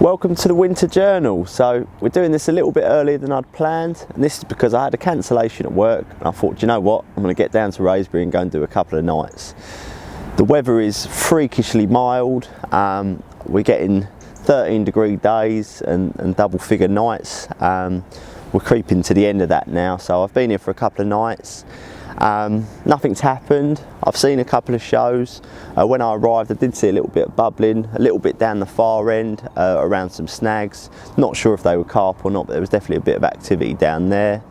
Welcome to the winter journal. So we're doing this a little bit earlier than I'd planned, and this is because I had a cancellation at work and I thought, you know what, I'm going to get down to Wraysbury and go and do a couple of nights. The weather is freakishly mild. We're getting 13-degree days and double figure nights. We're creeping to the end of that now, so I've been here for a couple of nights. Nothing's happened. I've seen a couple of shows. When I arrived I did see a little bit of bubbling, a little bit down the far end around some snags. Not sure if they were carp or not, but there was definitely a bit of activity down there.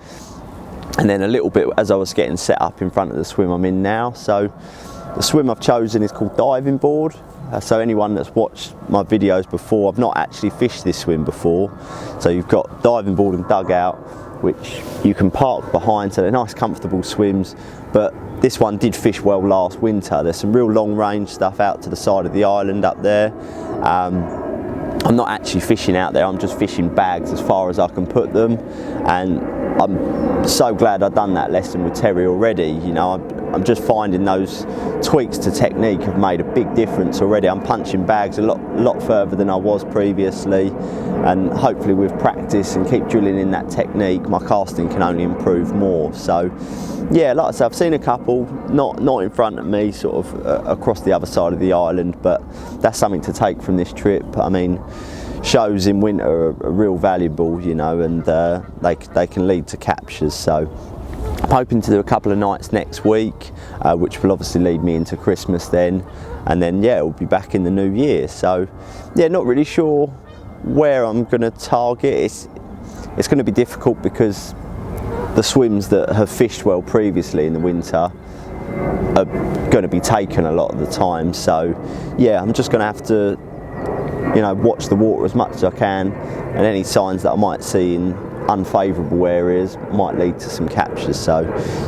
And then a little bit as I was getting set up in front of the swim I'm in now. So the swim I've chosen is called diving board. So anyone that's watched my videos before, I've not actually fished this swim before. So you've got diving board and dugout, which you can park behind, so they're nice comfortable swims. But this one did fish well last winter. There's some real long range stuff out to the side of the island up there. I'm not actually fishing out there, I'm just fishing bags as far as I can put them, and I'm so glad I've done that lesson with Terry already. You know, I'm just finding those tweaks to technique have made a big difference already. I'm punching bags a lot further than I was previously, and hopefully with practice and keep drilling in that technique, my casting can only improve more. So yeah, like I said, I've seen a couple, not in front of me, sort of across the other side of the island, but that's something to take from this trip. I mean, shows in winter are real valuable, you know, and they can lead to captures. So I'm hoping to do a couple of nights next week, which will obviously lead me into Christmas then, and then yeah, we'll be back in the new year. So yeah, not really sure where I'm going to target. It's going to be difficult because the swims that have fished well previously in the winter are going to be taken a lot of the time. So yeah, I'm just going to have to, you know, watch the water as much as I can, and any signs that I might see in unfavourable areas might lead to some captures. So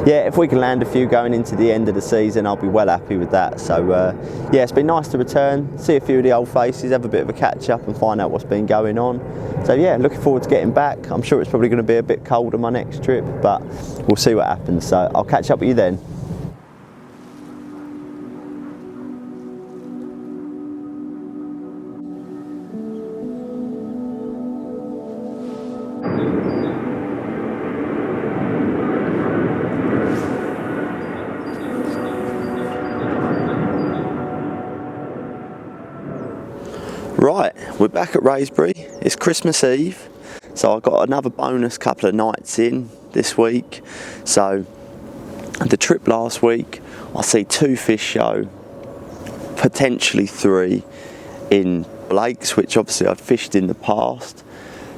yeah, if we can land a few going into the end of the season, I'll be well happy with that. So yeah, it's been nice to return, see a few of the old faces, have a bit of a catch up and find out what's been going on. So yeah, looking forward to getting back. I'm sure it's probably going to be a bit cold on my next trip, but we'll see what happens. So I'll catch up with you then. Right, we're back at Rosebury. It's Christmas Eve, so I got another bonus couple of nights in this week. So the trip last week, I see 2 fish show, potentially 3 in Blake's, which obviously I'd fished in the past.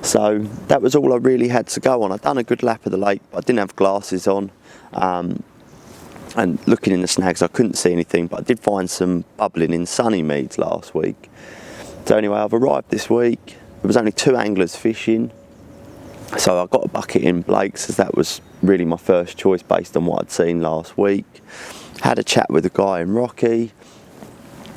So that was all I really had to go on. I'd done a good lap of the lake, but I didn't have glasses on. And looking in the snags, I couldn't see anything, but I did find some bubbling in Sunny Meads last week. So anyway, I've arrived this week. There was only 2 anglers fishing, so I got a bucket in Blake's, as that was really my first choice based on what I'd seen last week. Had a chat with a guy in Rocky,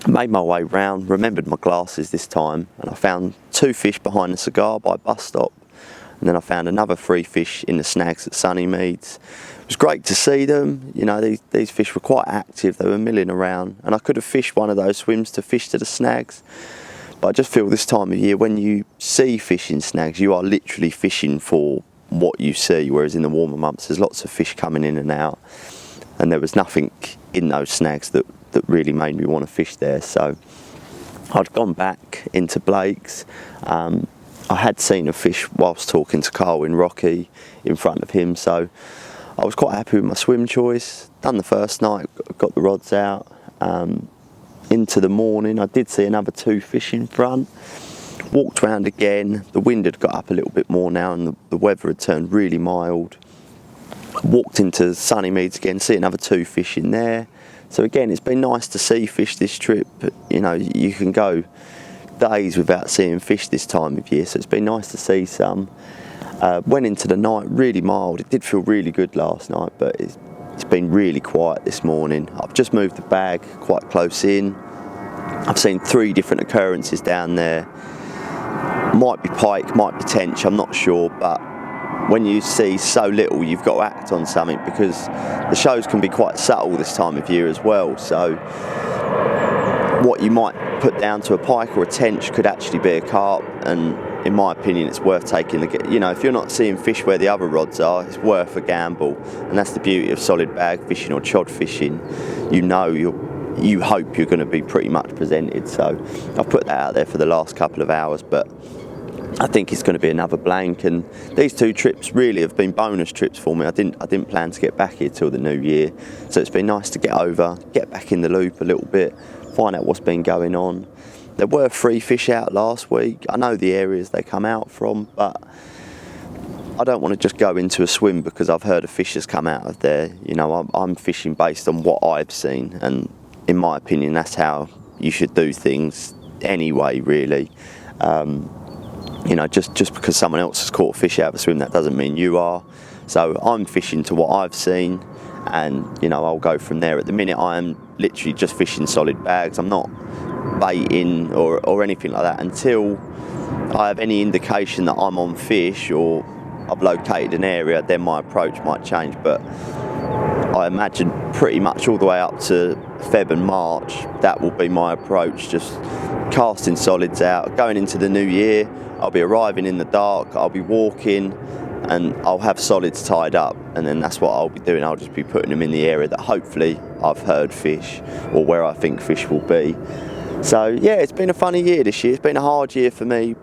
made my way round, remembered my glasses this time, and I found 2 fish behind the cigar by bus stop, and then I found another 3 fish in the snags at Sunny Meads. It was great to see them. You know, these fish were quite active, they were milling around, and I could have fished one of those swims to fish to the snags. But I just feel this time of year, when you see fish in snags, you are literally fishing for what you see, whereas in the warmer months there's lots of fish coming in and out, and there was nothing in those snags that really made me want to fish there. So I'd gone back into Blake's. I had seen a fish whilst talking to Carl in Rocky in front of him, so I was quite happy with my swim choice. Done the first night, got the rods out. Into the morning, I did see another 2 fish in front. Walked round again, the wind had got up a little bit more now, and the weather had turned really mild. Walked into Sunny Meads again, see another 2 fish in there. So again, it's been nice to see fish this trip. You know, you can go days without seeing fish this time of year, so it's been nice to see some. Went into the night really mild. It did feel really good last night, but it's been really quiet this morning. I've just moved the bag quite close in. I've seen 3 different occurrences down there. Might be pike, might be tench, I'm not sure, but when you see so little, you've got to act on something, because the shows can be quite subtle this time of year as well. So what you might put down to a pike or a tench could actually be a carp, and in my opinion it's worth taking the, you know, if you're not seeing fish where the other rods are, it's worth a gamble. And that's the beauty of solid bag fishing or chod fishing. You hope you're going to be pretty much presented. So I've put that out there for the last couple of hours, but I think it's going to be another blank. And these 2 trips really have been bonus trips for me. I didn't plan to get back here till the new year, so it's been nice to get over, get back in the loop a little bit, find out what's been going on. There were 3 fish out last week. I know the areas they come out from, but I don't want to just go into a swim because I've heard a fish has come out of there. You know, I'm fishing based on what I've seen, and in my opinion that's how you should do things anyway, really. You know, just because someone else has caught a fish out of a swim, that doesn't mean you are. So I'm fishing to what I've seen, and you know, I'll go from there. At the minute I am literally just fishing solid bags. I'm not baiting or anything like that until I have any indication that I'm on fish or I've located an area. Then my approach might change, but I imagine pretty much all the way up to Feb and March that will be my approach, just casting solids out. Going into the new year, I'll be arriving in the dark, I'll be walking, and I'll have solids tied up, and then that's what I'll be doing. I'll just be putting them in the area that hopefully I've heard fish, or where I think fish will be. So yeah, it's been a funny year this year. It's been a hard year for me.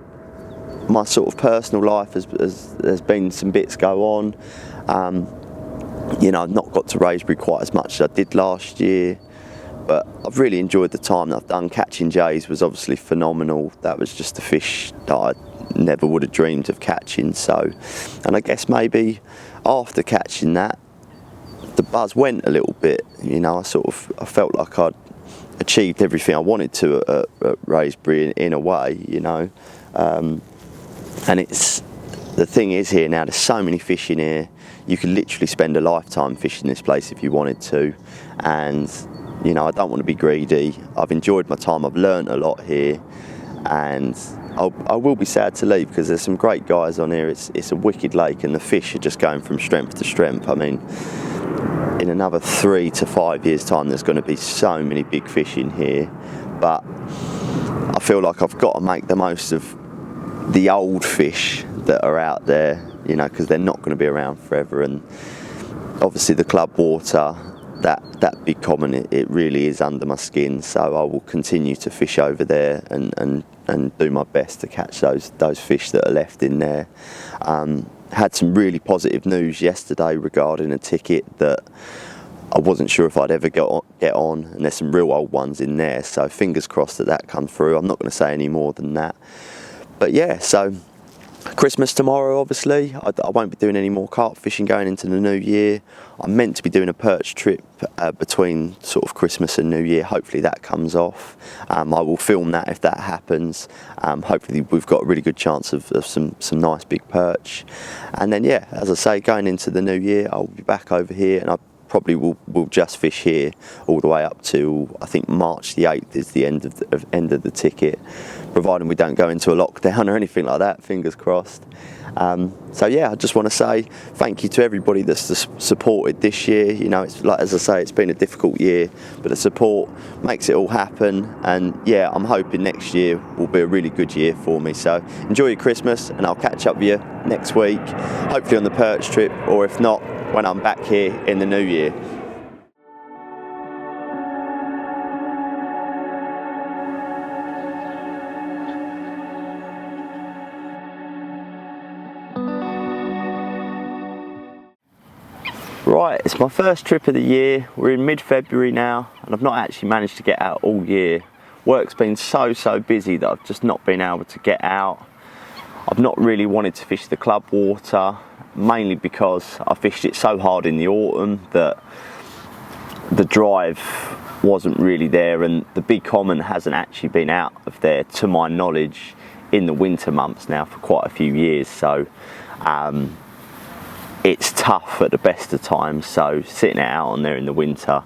My sort of personal life has been some bits go on. You know, I've not got to Wraysbury quite as much as I did last year, but I've really enjoyed the time that I've done. Catching jays was obviously phenomenal. That was just a fish that I never would have dreamed of catching. So, and I guess maybe after catching that, the buzz went a little bit. You know, I felt like I'd achieved everything I wanted to at Wraysbury in a way, you know. And it's, the thing is here now, there's so many fish in here. You could literally spend a lifetime fishing this place if you wanted to. And you know, I don't want to be greedy. I've enjoyed my time. I've learnt a lot here, and I will be sad to leave because there's some great guys on here. It's a wicked lake, and the fish are just going from strength to strength. I mean, in another 3 to 5 years' time, there's going to be so many big fish in here. But I feel like I've got to make the most of the old fish that are out there, you know, because they're not going to be around forever. And obviously the club water, that big common, it really is under my skin, so I will continue to fish over there and do my best to catch those fish that are left in there. Had some really positive news yesterday regarding a ticket that I wasn't sure if I'd ever get on, and there's some real old ones in there, so fingers crossed that comes through. I'm not going to say any more than that, but yeah, so Christmas tomorrow, obviously. I won't be doing any more carp fishing going into the new year. I'm meant to be doing a perch trip between sort of Christmas and New Year. Hopefully that comes off. I will film that if that happens. Hopefully we've got a really good chance of some nice big perch. And then yeah, as I say, going into the new year, I'll be back over here, and I probably will just fish here all the way up to, I think March the 8th is the end of the ticket, providing we don't go into a lockdown or anything like that, fingers crossed. So yeah, I just want to say thank you to everybody that's supported this year. You know, it's like, as I say, it's been a difficult year, but the support makes it all happen, and yeah, I'm hoping next year will be a really good year for me. So enjoy your Christmas, and I'll catch up with you next week, hopefully on the perch trip, or if not, when I'm back here in the new year. Right, it's my first trip of the year. We're in mid-February now, and I've not actually managed to get out all year. Work's been so busy that I've just not been able to get out. I've not really wanted to fish the club water, mainly because I fished it so hard in the autumn that the drive wasn't really there, and the big common hasn't actually been out of there, to my knowledge, in the winter months now for quite a few years. So it's tough at the best of times, so sitting it out on there in the winter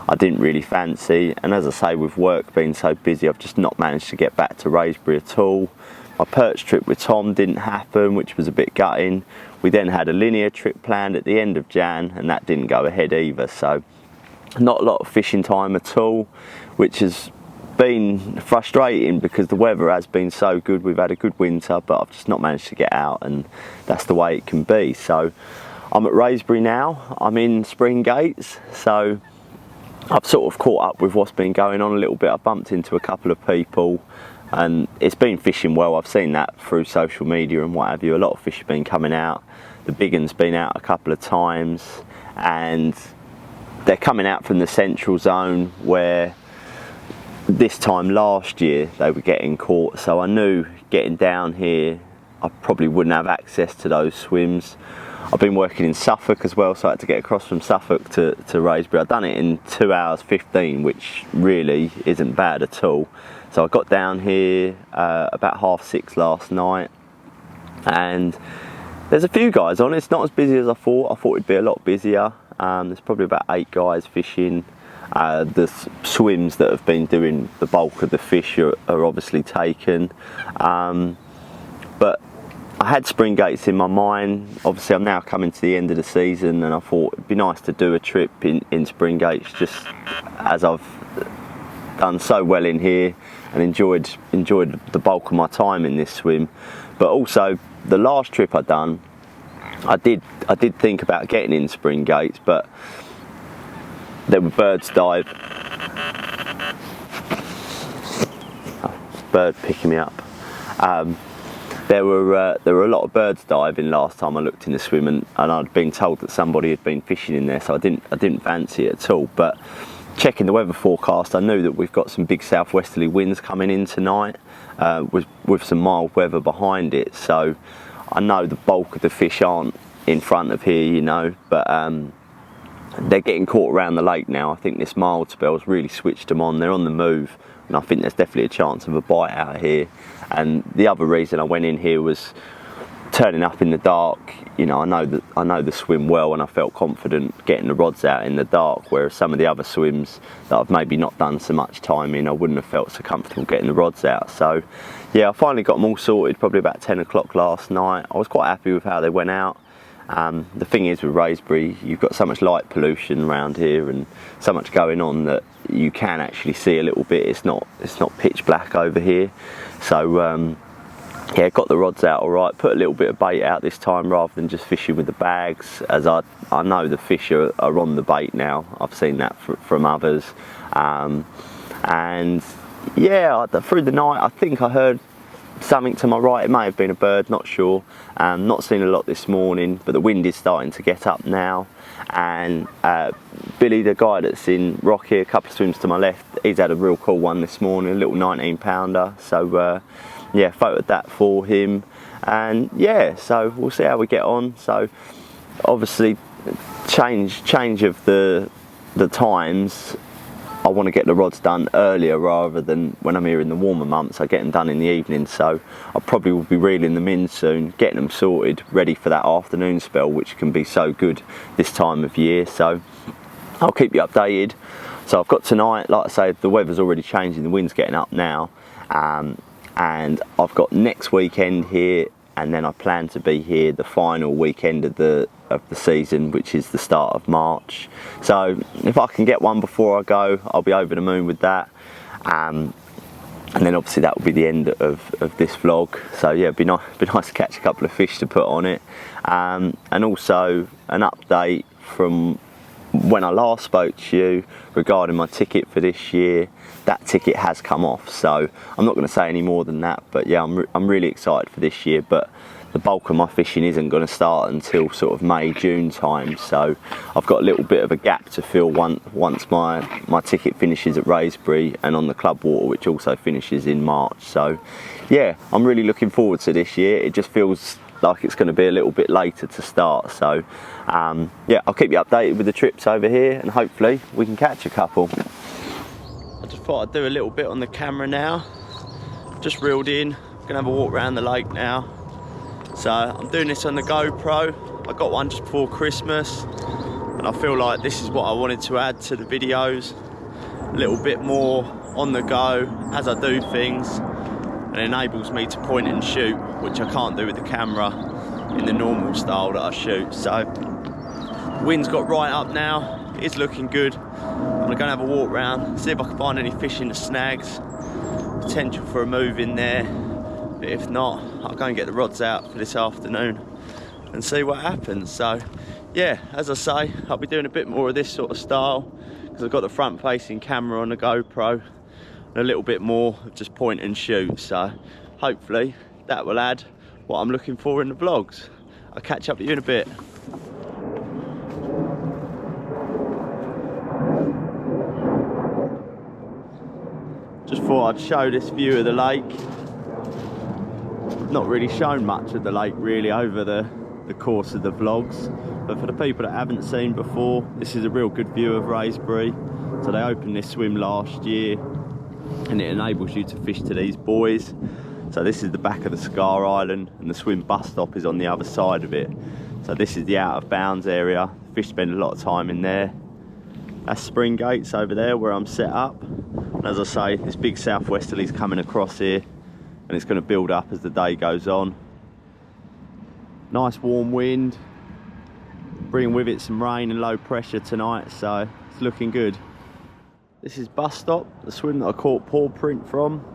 I didn't really fancy. And as I say, with work being so busy, I've just not managed to get back to Rosebury at all. My perch trip with Tom didn't happen, which was a bit gutting. We then had a linear trip planned at the end of Jan, and that didn't go ahead either, so not a lot of fishing time at all, which has been frustrating because the weather has been so good. We've had a good winter, but I've just not managed to get out, and that's the way it can be. So I'm at Wraysbury now. I'm in Spring Gates, so I've sort of caught up with what's been going on a little bit. I've bumped into a couple of people, and it's been fishing well. I've seen that through social media and what have you. A lot of fish have been coming out. The big one's been out a couple of times, and they're coming out from the central zone where this time last year they were getting caught. So I knew getting down here I probably wouldn't have access to those swims. I've been working in Suffolk as well, so I had to get across from Suffolk to Rosebury. I've done it in 2 hours 15, which really isn't bad at all. So I got down here about 6:30 last night, and there's a few guys on. It's not as busy as I thought. I thought it'd be a lot busier. There's probably about 8 guys fishing. The swims that have been doing the bulk of the fish are obviously taken. But I had Spring Gates in my mind. Obviously I'm now coming to the end of the season, and I thought it'd be nice to do a trip in Spring Gates, just as I've done so well in here and enjoyed the bulk of my time in this swim. But also the last trip I done, I did think about getting in Spring Gates, but there were birds dive. Oh, bird picking me up. There were a lot of birds diving last time I looked in the swim, and I'd been told that somebody had been fishing in there, so I didn't fancy it at all. But checking the weather forecast, I knew that we've got some big southwesterly winds coming in tonight, with some mild weather behind it. So I know the bulk of the fish aren't in front of here, you know, but they're getting caught around the lake now. I think this mild spell's really switched them on. They're on the move, and I think there's definitely a chance of a bite out here. And the other reason I went in here was turning up in the dark. You know, I know the swim well, and I felt confident getting the rods out in the dark, whereas some of the other swims that I've maybe not done so much time in, I wouldn't have felt so comfortable getting the rods out. So yeah, I finally got them all sorted probably about 10 o'clock last night. I was quite happy with how they went out. The thing is with Wraysbury, you've got so much light pollution around here and so much going on that you can actually see a little bit. It's not pitch black over here. So yeah, got the rods out all right. Put a little bit of bait out this time rather than just fishing with the bags, as I know the fish are on the bait now. I've seen that from others. And yeah, through the night I think I heard something to my right. It may have been a bird, not sure. Not seen a lot this morning, but the wind is starting to get up now. And Billy, the guy that's in Rock here, a couple of swims to my left, he's had a real cool one this morning, a little 19 pounder. So yeah, photoed that for him, and yeah, so we'll see how we get on. So obviously change of the times. I want to get the rods done earlier rather than when I'm here in the warmer months. I get them done in the evening, so I probably will be reeling them in soon, getting them sorted, ready for that afternoon spell, which can be so good this time of year. So I'll keep you updated. So I've got tonight, like I say, the weather's already changing, the wind's getting up now, and I've got next weekend here, and then I plan to be here the final weekend of the season, which is the start of March. So if I can get one before I go, I'll be over the moon with that. And then obviously that will be the end of this vlog. So yeah, it'd be nice to catch a couple of fish to put on it. And also an update from when I last spoke to you regarding my ticket for this year. That ticket has come off, so I'm not going to say any more than that. But yeah, I'm really excited for this year, but the bulk of my fishing isn't going to start until sort of May, June time, so I've got a little bit of a gap to fill once my ticket finishes at Wraysbury and on the club water, which also finishes in March. So yeah, I'm really looking forward to this year. It just feels like it's going to be a little bit later to start. So yeah, I'll keep you updated with the trips over here, and hopefully we can catch a couple. I just thought I'd do a little bit on the camera now. Just reeled in, gonna have a walk around the lake now. So I'm doing this on the GoPro. I got one just before Christmas, and I feel like this is what I wanted to add to the videos. A little bit more on the go as I do things, and it enables me to point and shoot, which I can't do with the camera in the normal style that I shoot. So wind's got right up now, it's looking good. I'm gonna go and have a walk round, see if I can find any fish in the snags. Potential for a move in there, but if not, I'll go and get the rods out for this afternoon and see what happens. So yeah, as I say, I'll be doing a bit more of this sort of style because I've got the front facing camera on the GoPro and a little bit more of just point and shoot. So hopefully that will add what I'm looking for in the vlogs. I'll catch up with you in a bit. Just thought I'd show this view of the lake. Not really shown much of the lake really over the course of the vlogs, but for the people that haven't seen before, this is a real good view of Wraysbury. So they opened this swim last year and it enables you to fish to these buoys. So this is the back of the Scar Island and the swim bus stop is on the other side of it. So this is the out of bounds area. Fish spend a lot of time in there. That's Spring Gates over there where I'm set up. And as I say, this big southwesterly's coming across here and it's going to build up as the day goes on. Nice warm wind, bringing with it some rain and low pressure tonight, so it's looking good. This is Bus Stop, the swim that I caught paw print from.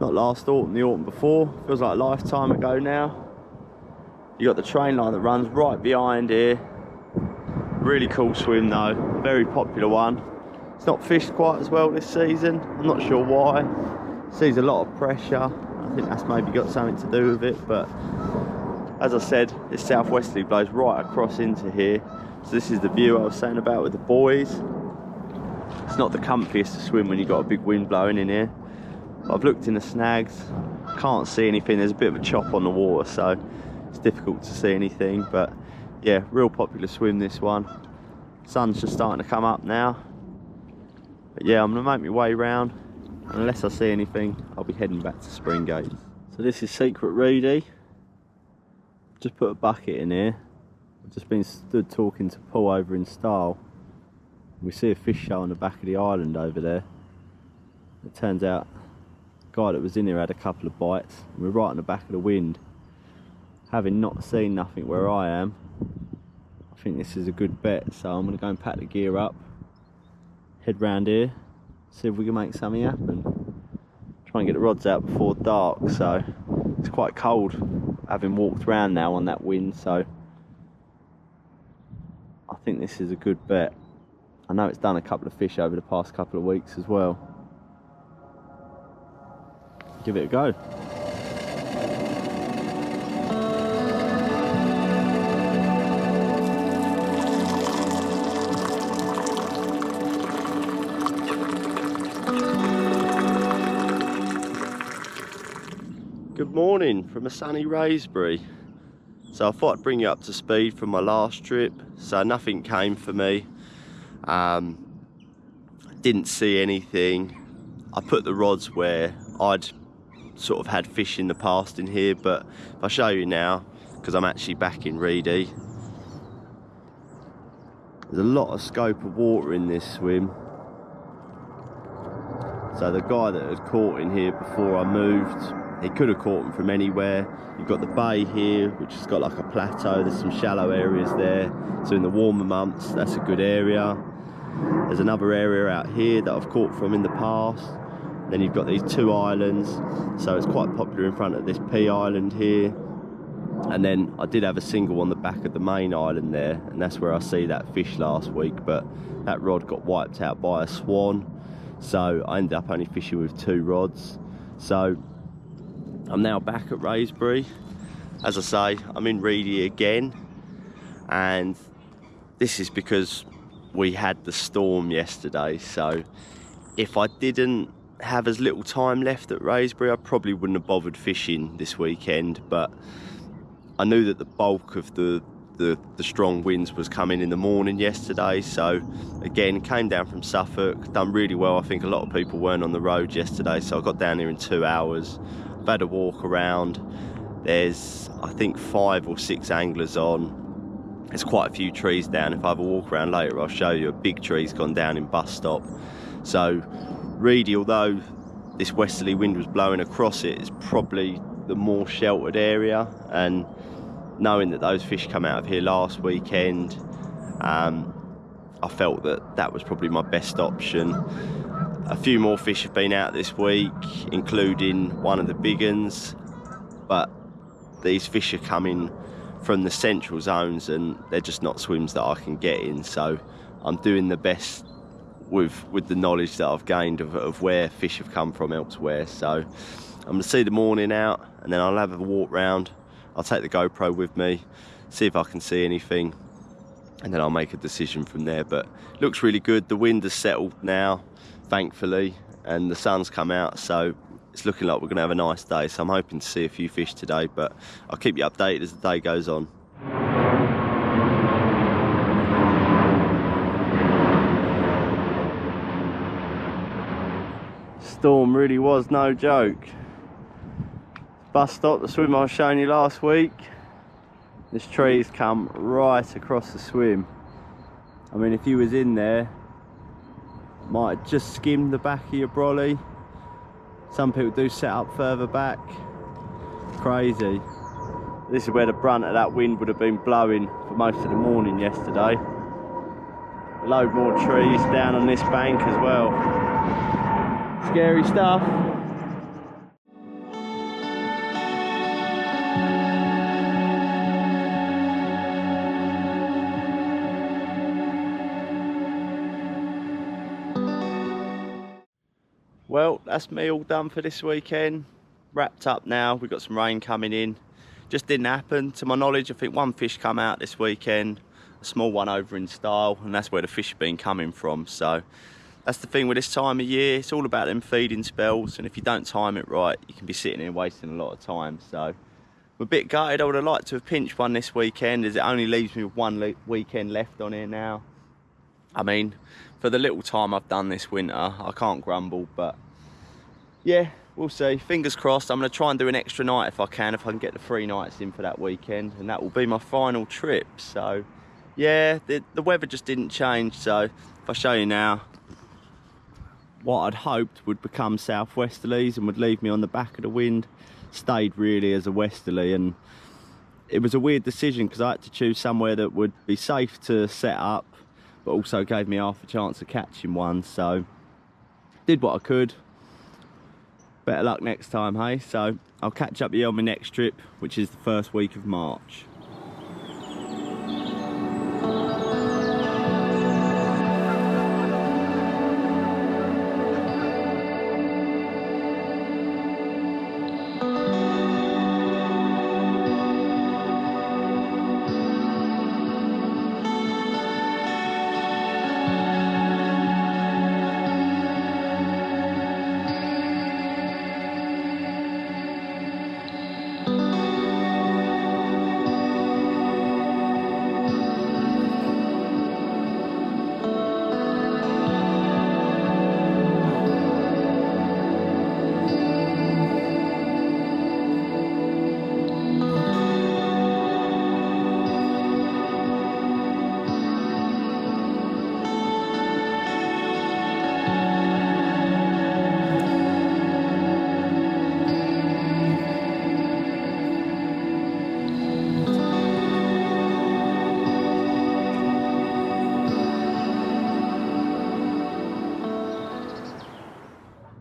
Not last autumn, the autumn before. Feels like a lifetime ago now. You got the train line that runs right behind here. Really cool swim though, very popular one. It's not fished quite as well this season, I'm not sure why. Sees a lot of pressure, I think that's maybe got something to do with it, but as I said, this southwesterly blows right across into here. So this is the view I was saying about with the buoys. It's not the comfiest to swim when you've got a big wind blowing in here. But I've looked in the snags, can't see anything. There's a bit of a chop on the water, so it's difficult to see anything. But yeah, real popular swim this one. Sun's just starting to come up now. But yeah, I'm gonna make my way round. Unless I see anything, I'll be heading back to Spring Gates. So this is Secret Reedy. Just put a bucket in here. I've just been stood talking to Paul over in Style. We see a fish show on the back of the island over there. It turns out the guy that was in there had a couple of bites. And we're right on the back of the wind. Having not seen nothing where I am, I think this is a good bet. So I'm going to go and pack the gear up, head round here, see if we can make something happen. Try and get the rods out before dark. So it's quite cold having walked around now on that wind, so I think this is a good bet. I know it's done a couple of fish over the past couple of weeks as well. Give it a go. Good morning from a sunny Wraysbury. So I thought I'd bring you up to speed from my last trip. So nothing came for me. Didn't see anything. I put the rods where I'd sort of had fish in the past in here, but if I show you now, because I'm actually back in Reedy, there's a lot of scope of water in this swim. So the guy that had caught in here before I moved, he could have caught them from anywhere. You've got the bay here, which has got like a plateau. There's some shallow areas there. So in the warmer months, that's a good area. There's another area out here that I've caught from in the past. Then you've got these two islands. So it's quite popular in front of this P island here. And then I did have a single on the back of the main island there. And that's where I see that fish last week. But that rod got wiped out by a swan. So I ended up only fishing with 2 rods. So I'm now back at Wraysbury. As I say, I'm in Reedy again, and this is because we had the storm yesterday. So if I didn't have as little time left at Wraysbury, I probably wouldn't have bothered fishing this weekend, but I knew that the bulk of the strong winds was coming in the morning yesterday. So again, came down from Suffolk, done really well. I think a lot of people weren't on the road yesterday, so I got down here in 2 hours. I've had a walk around. There's, I think, 5 or 6 anglers on. There's quite a few trees down. If I have a walk around later, I'll show you a big tree's gone down in Bus Stop. So Reedy, although this westerly wind was blowing across it, is probably the more sheltered area, and knowing that those fish come out of here last weekend, I felt that that was probably my best option. A few more fish have been out this week, including one of the big uns, but these fish are coming from the central zones and they're just not swims that I can get in, so I'm doing the best with the knowledge that I've gained of where fish have come from elsewhere. So I'm going to see the morning out and then I'll have a walk round. I'll take the GoPro with me, see if I can see anything, and then I'll make a decision from there. But it looks really good. The wind has settled now, thankfully, and the sun's come out, so it's looking like we're going to have a nice day. So I'm hoping to see a few fish today, but I'll keep you updated as the day goes on. Storm really was no joke. Bus stop, the swim I was showing you last week, this tree's come right across the swim. I mean, if you was in there, might have just skimmed the back of your brolly. Some people do set up further back. Crazy. This is where the brunt of that wind would have been blowing for most of the morning yesterday. A load more trees down on this bank as well. Scary stuff. Well, that's me all done for this weekend. Wrapped up now. We've got some rain coming in. Just didn't happen. To my knowledge, I think one fish come out this weekend, a small one over in Style, and that's where the fish have been coming from. So that's the thing with this time of year. It's all about them feeding spells, and if you don't time it right, you can be sitting here wasting a lot of time. So I'm a bit gutted. I would have liked to have pinched one this weekend, as it only leaves me with one weekend left on here now. I mean, for the little time I've done this winter, I can't grumble, but yeah, we'll see. Fingers crossed. I'm going to try and do an extra night if I can get the 3 nights in for that weekend, and that will be my final trip. So yeah, the weather just didn't change. So if I show you now, what I'd hoped would become southwesterlies and would leave me on the back of the wind stayed really as a westerly, and it was a weird decision because I had to choose somewhere that would be safe to set up but also gave me half a chance of catching one. So did what I could. Better luck next time, hey? So I'll catch up with you on my next trip, which is the first week of March.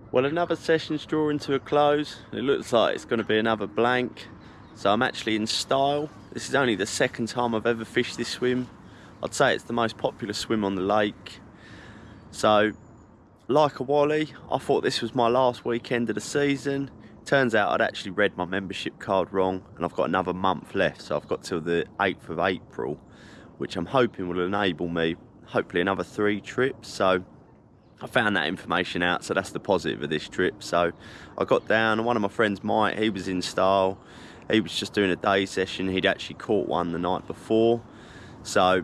Well, another session's drawing to a close. It looks like it's going to be another blank. So I'm actually in Style. This is only the second time I've ever fished this swim. I'd say it's the most popular swim on the lake. So, like a wally, I thought this was my last weekend of the season. Turns out I'd actually read my membership card wrong, and I've got another month left. So I've got till the 8th of April, which I'm hoping will enable me, hopefully, another 3 trips. So I found that information out, so that's the positive of this trip. So I got down, and one of my friends, Mike, he was in Style. He was just doing a day session. He'd actually caught one the night before. So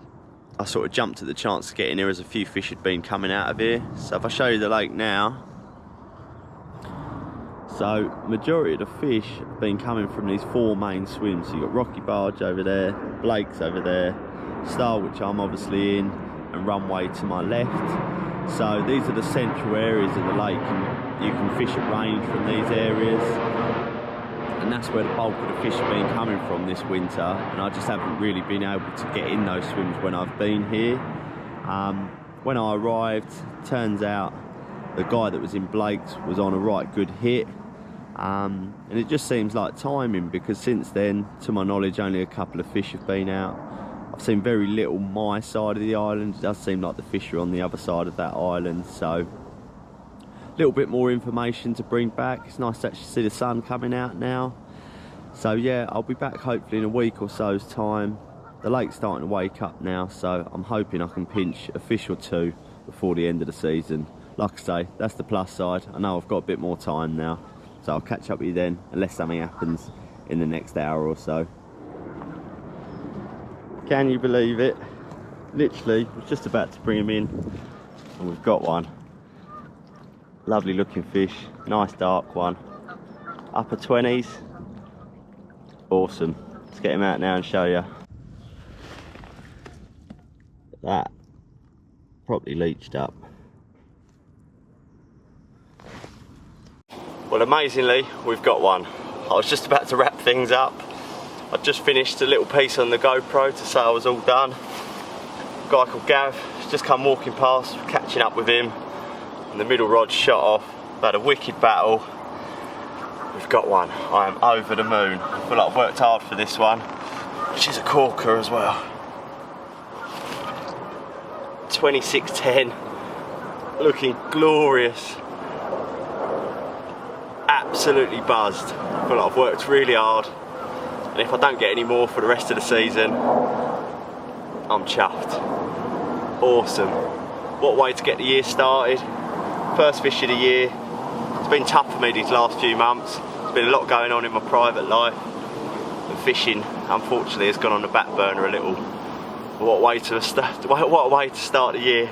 I sort of jumped at the chance to get in here, as a few fish had been coming out of here. So if I show you the lake now, so majority of the fish have been coming from these 4 main swims. So you've got Rocky Barge over there, Blake's over there, Style, which I'm obviously in, and Runway to my left. So these are the central areas of the lake, and you can fish at range from these areas, and that's where the bulk of the fish have been coming from this winter, and I just haven't really been able to get in those swims when I've been here. When I arrived, turns out the guy that was in Blake's was on a right good hit, and it just seems like timing, because since then, to my knowledge, only a couple of fish have been out. I've seen very little my side of the island. It does seem like the fish are on the other side of that island, so a little bit more information to bring back. It's nice to actually see the sun coming out now. So yeah, I'll be back hopefully in a week or so's time. The lake's starting to wake up now, so I'm hoping I can pinch a fish or two before the end of the season. Like I say, that's the plus side. I know I've got a bit more time now, so I'll catch up with you then, unless something happens in the next hour or so. Can you believe it? Literally, I was just about to bring him in, and we've got one. Lovely looking fish, nice dark one. Upper 20s. Awesome. Let's get him out now and show you. That properly leached up. Well, amazingly, we've got one. I was just about to wrap things up. I'd just finished a little piece on the GoPro to say I was all done. A guy called Gav has just come walking past, catching up with him, and the middle rod shot off. We've had a wicked battle. We've got one. I am over the moon. I feel like I've worked hard for this one, which is a corker as well. 2610, looking glorious. Absolutely buzzed. I feel like I've worked really hard, and if I don't get any more for the rest of the season, I'm chuffed. Awesome. What a way to get the year started. First fish of the year. It's been tough for me these last few months. There's been a lot going on in my private life, and fishing unfortunately has gone on the back burner a little. What a way to start the year.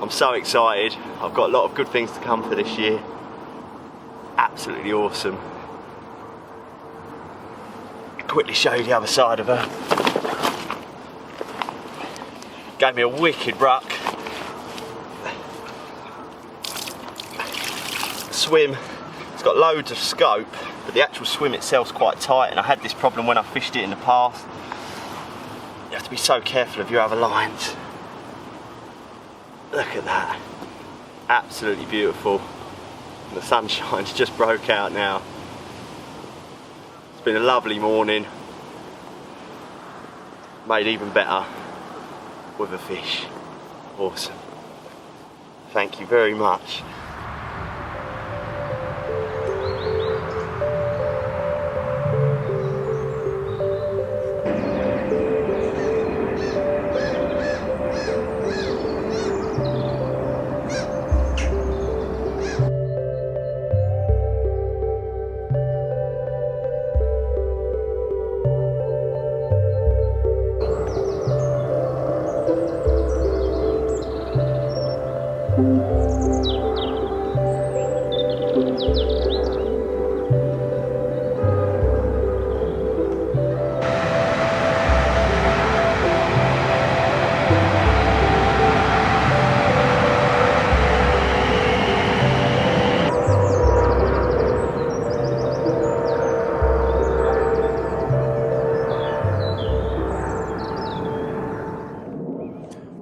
I'm so excited. I've got a lot of good things to come for this year. Absolutely awesome. Quickly show you the other side of her. Gave me a wicked ruck. Swim, it's got loads of scope, but the actual swim itself's quite tight, and I had this problem when I fished it in the past. You have to be so careful of your other lines. Look at that. Absolutely beautiful. And the sunshine's just broke out now. It's been a lovely morning. Made even better with a fish. Awesome. Thank you very much.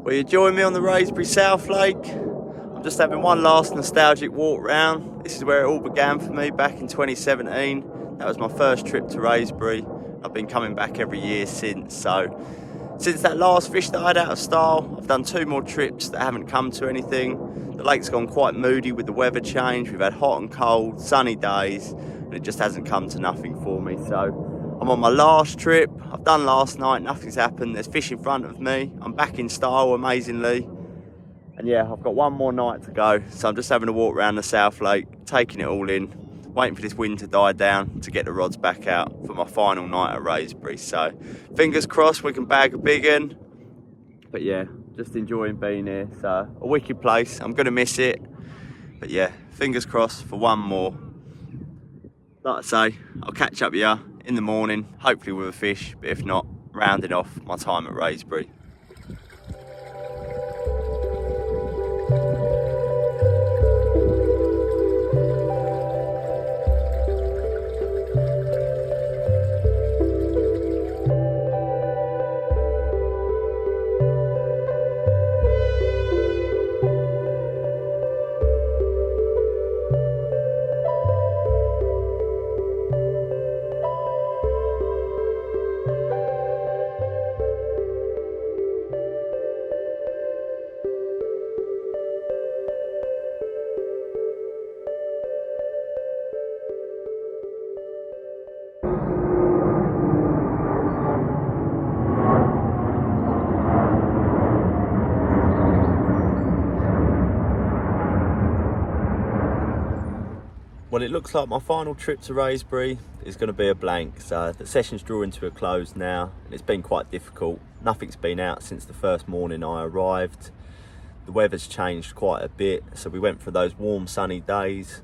Well, you join me on the Wraysbury South Lake. I'm just having one last nostalgic walk round. This is where it all began for me back in 2017. That was my first trip to Wraysbury. I've been coming back every year since. So since that last fish that I had out of style, I've done 2 more trips that haven't come to anything. The lake's gone quite moody with the weather change. We've had hot and cold, sunny days, and it just hasn't come to nothing for me. So I'm on my last trip. I've done last night, nothing's happened. There's fish in front of me. I'm back in style, amazingly. And yeah, I've got one more night to go. So I'm just having a walk around the South Lake, taking it all in, waiting for this wind to die down to get the rods back out for my final night at Rosebury. So fingers crossed we can bag a big one. But yeah, just enjoying being here. So a wicked place. I'm going to miss it. But yeah, fingers crossed for one more. Like I say, I'll catch up with you in the morning, hopefully with a fish, but if not, rounding off my time at Wraysbury. it looks like my final trip to Wraysbury is going to be a blank. So the session's drawing to a close now, and it's been quite difficult. Nothing's been out since the first morning I arrived. The weather's changed quite a bit, so we went from those warm sunny days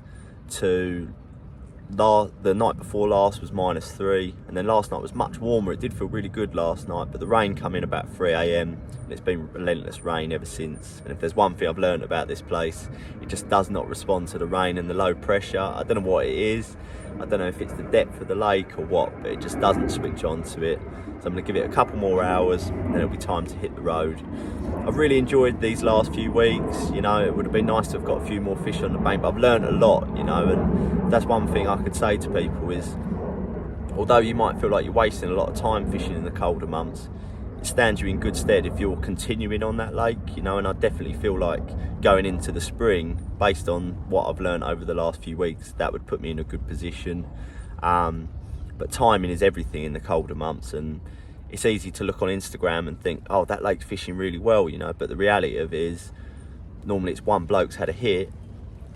to the night before last was -3, and then last night was much warmer. It did feel really good last night, but the rain came in about 3 AM, and it's been relentless rain ever since. And if there's one thing I've learned about this place, it just does not respond to the rain and the low pressure. I don't know what it is. I don't know if it's the depth of the lake or what, but it just doesn't switch on to it. So I'm going to give it a couple more hours, and then it'll be time to hit the road. I've really enjoyed these last few weeks. You know, it would have been nice to have got a few more fish on the bank, but I've learned a lot, you know, and that's one thing I could say to people is, although you might feel like you're wasting a lot of time fishing in the colder months, it stands you in good stead if you're continuing on that lake, you know. And I definitely feel like going into the spring, based on what I've learned over the last few weeks, that would put me in a good position. But timing is everything in the colder months, and it's easy to look on Instagram and think, oh, that lake's fishing really well, you know, but the reality of it is normally it's one bloke's had a hit,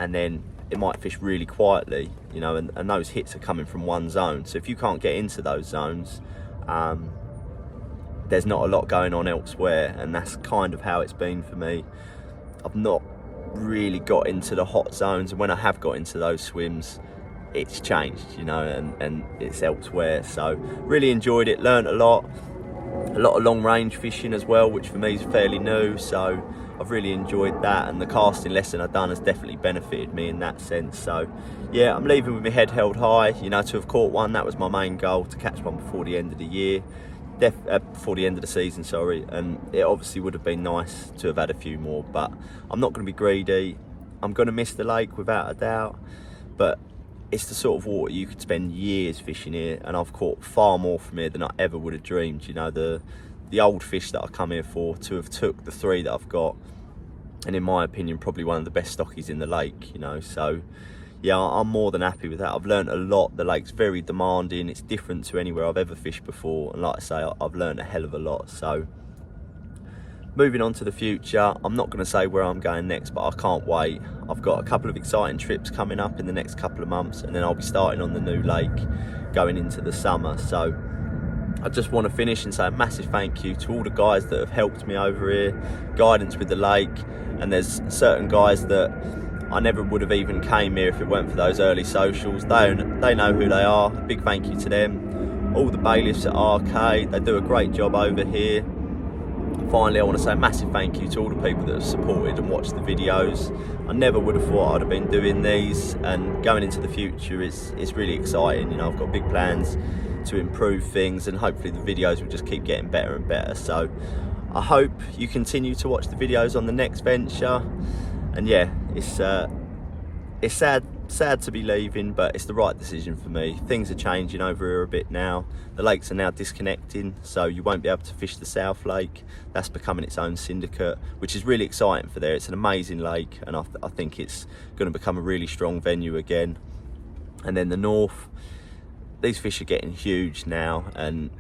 and then it might fish really quietly, you know, and those hits are coming from one zone. So if you can't get into those zones, there's not a lot going on elsewhere, and that's kind of how it's been for me. I've not really got into the hot zones, and when I have got into those swims, it's changed, you know, and it's elsewhere. So really enjoyed it, learned a lot of long range fishing as well, which for me is fairly new, so I've really enjoyed that, and the casting lesson I've done has definitely benefited me in that sense. So yeah, I'm leaving with my head held high, you know. To have caught one, that was my main goal, to catch one before the end of the year, before the end of the season, sorry. And it obviously would have been nice to have had a few more, but I'm not going to be greedy. I'm going to miss the lake without a doubt, but it's the sort of water you could spend years fishing here, and I've caught far more from here than I ever would have dreamed. You know, the old fish that I come here for, to have took the 3 that I've got, and in my opinion probably one of the best stockies in the lake, you know. So yeah, I'm more than happy with that. I've learned a lot. The lake's very demanding. It's different to anywhere I've ever fished before, and like I say, I've learned a hell of a lot. So moving on to the future, I'm not going to say where I'm going next, but I can't wait. I've got a couple of exciting trips coming up in the next couple of months, and then I'll be starting on the new lake going into the summer. So I just want to finish and say a massive thank you to all the guys that have helped me over here, guidance with the lake. And there's certain guys that I never would have even came here if it weren't for those early socials. They know who they are. A big thank you to them. All the bailiffs at RK, they do a great job over here. Finally, I want to say a massive thank you to all the people that have supported and watched the videos. I never would have thought I'd have been doing these, and going into the future it's really exciting. You know, I've got big plans to improve things, and hopefully the videos will just keep getting better and better. So I hope you continue to watch the videos on the next venture. And yeah, it's sad to be leaving, but it's the right decision for me. Things are changing over here a bit now. The lakes are now disconnecting, so you won't be able to fish the South Lake. That's becoming its own syndicate, which is really exciting for there. It's an amazing lake, and I think it's going to become a really strong venue again. And then the North, these fish are getting huge now, and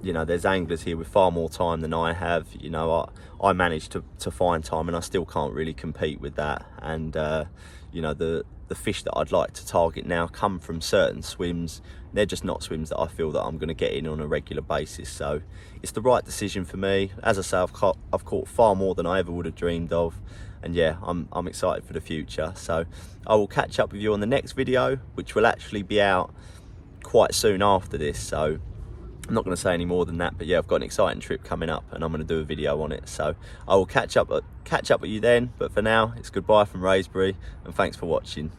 you know, there's anglers here with far more time than I have. You know, I managed to find time, and I still can't really compete with that. And you know, the fish that I'd like to target now come from certain swims. They're just not swims that I feel that I'm going to get in on a regular basis. So it's the right decision for me. As I say, I've caught far more than I ever would have dreamed of, and yeah, I'm excited for the future. So I will catch up with you on the next video, which will actually be out quite soon after this. So I'm not going to say any more than that, but yeah, I've got an exciting trip coming up, and I'm going to do a video on it. So I will catch up with you then. But for now, it's goodbye from Rosebury, and thanks for watching.